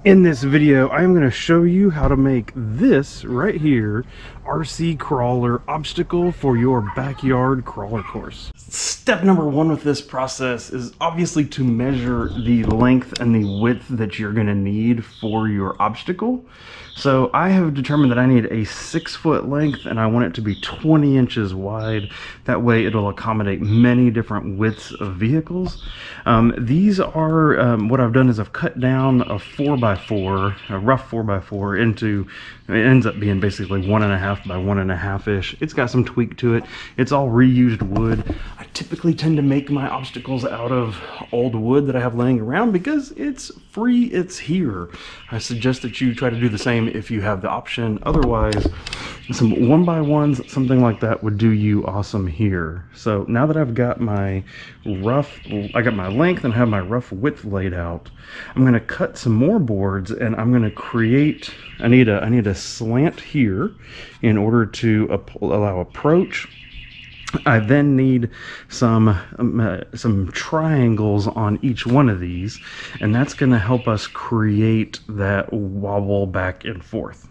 In this video, I am going to show you how to make this right here RC crawler obstacle for your backyard crawler course. Step number one with this process is obviously to measure the length and the width that you're going to need for your obstacle. So I have determined that I need a 6-foot length and I want it to be 20 inches wide. That way it'll accommodate many different widths of vehicles. These are, what I've done is I've cut down a 4x4, a rough 4x4 into, it ends up being basically 1.5 by 1.5-ish. It's got some tweak to it. It's all reused wood. I typically tend to make my obstacles out of old wood that I have laying around because it's free, it's here. I suggest that you try to do the same if you have the option. Otherwise, some 1x1s, something like that would do you awesome here. So now that I've got my length and have my rough width laid out, I'm going to cut some more boards and I'm going to create, I need a slant here in order to allow approach. I then need some triangles on each one of these, and that's going to help us create that wobble back and forth.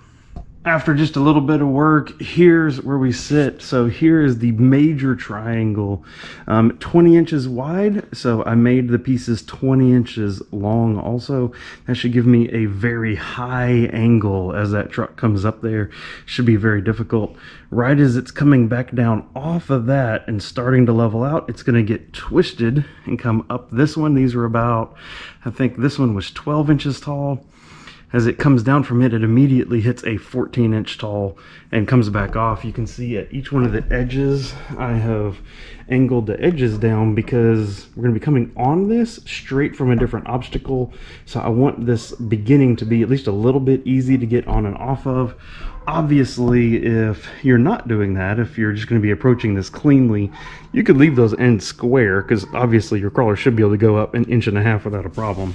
After just a little bit of work, here's where we sit. So here is the major triangle, 20 inches wide. So I made the pieces 20 inches long also. That should give me a very high angle as that truck comes up there. Should be very difficult. Right as it's coming back down off of that and starting to level out, it's going to get twisted and come up this one. These were about, I think this one was 12 inches tall. As it comes down from it, it immediately hits a 14-inch tall and comes back off. You can see at each one of the edges, I have angled the edges down because we're going to be coming on this straight from a different obstacle. So I want this beginning to be at least a little bit easy to get on and off of. Obviously, if you're not doing that, if you're just going to be approaching this cleanly, you could leave those ends square because obviously your crawler should be able to go up 1.5 inches without a problem.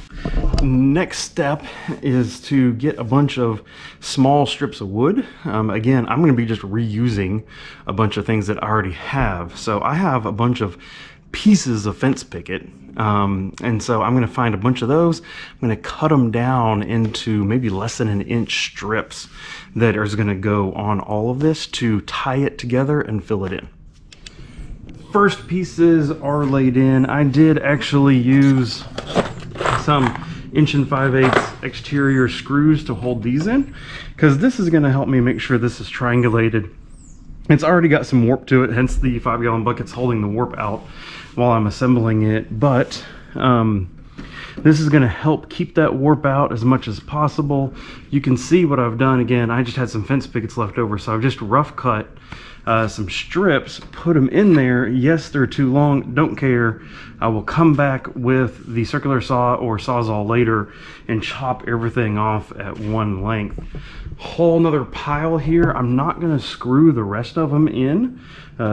Next step is to get a bunch of small strips of wood. Again, I'm going to be just reusing a bunch of things that I already have. So I have a bunch of pieces of fence picket, and so I'm going to find a bunch of those. I'm going to cut them down into maybe less than 1 inch strips that are going to go on all of this to tie it together and fill it in. First pieces are laid in. I did actually use some 1 5/8" exterior screws to hold these in because this is going to help me make sure this is triangulated. It's already got some warp to it, hence the 5-gallon bucket's holding the warp out while I'm assembling it, but this is going to help keep that warp out as much as possible. You can see what I've done. Again, I just had some fence pickets left over, so I've just rough cut some strips, put them in there. Yes, they're too long, don't care. I will come back with the circular saw or Sawzall later and chop everything off at one length. Whole nother pile here. I'm not going to screw the rest of them in.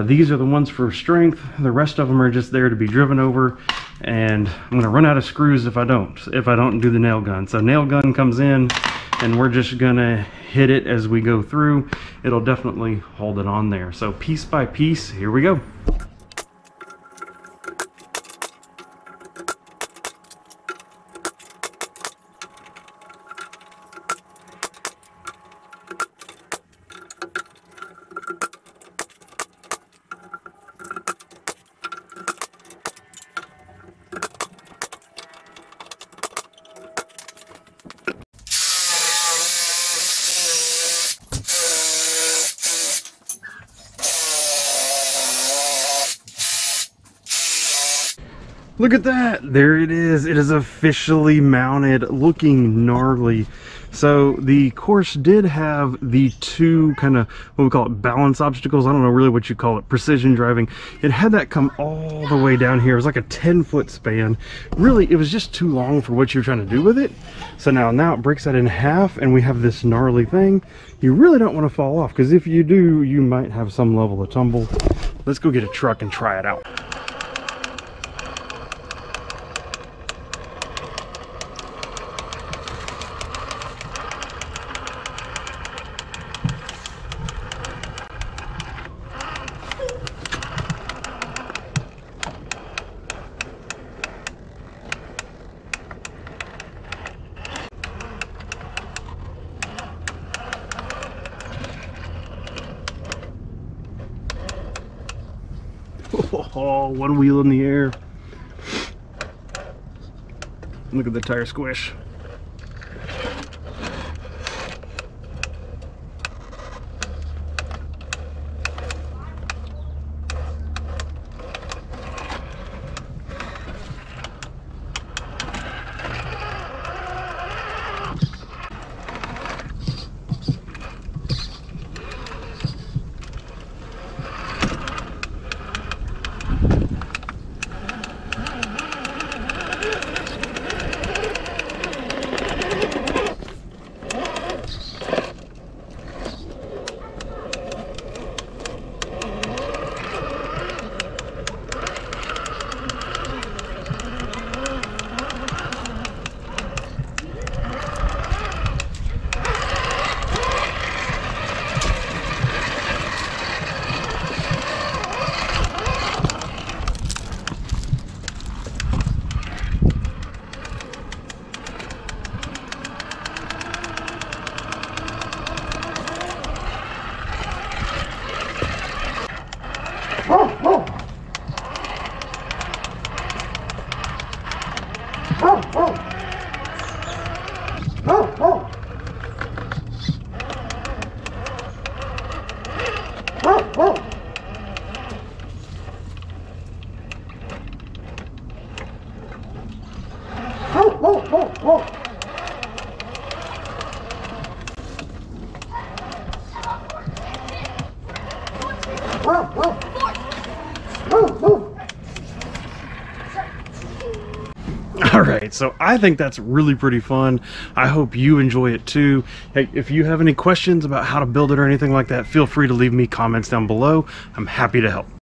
These are the ones for strength. The rest of them are just there to be driven over, and I'm going to run out of screws if I don't do the nail gun. So nail gun comes in and we're just gonna hit it as we go through. It'll definitely hold it on there. So piece by piece, here we go. Look at that, there it is. It is officially mounted, looking gnarly. So the course did have the two kind of, what we call it, balance obstacles. I don't know really what you call it, precision driving. It had that come all the way down here. It was like a 10-foot span. Really, it was just too long for what you're trying to do with it. So now it breaks that in half and we have this gnarly thing. You really don't want to fall off because if you do, you might have some level of tumble. Let's go get a truck and try it out. Oh, one wheel in the air. Look at the tire squish. Alright, so I think that's really pretty fun. I hope you enjoy it too. Hey, if you have any questions about how to build it or anything like that, feel free to leave me comments down below. I'm happy to help.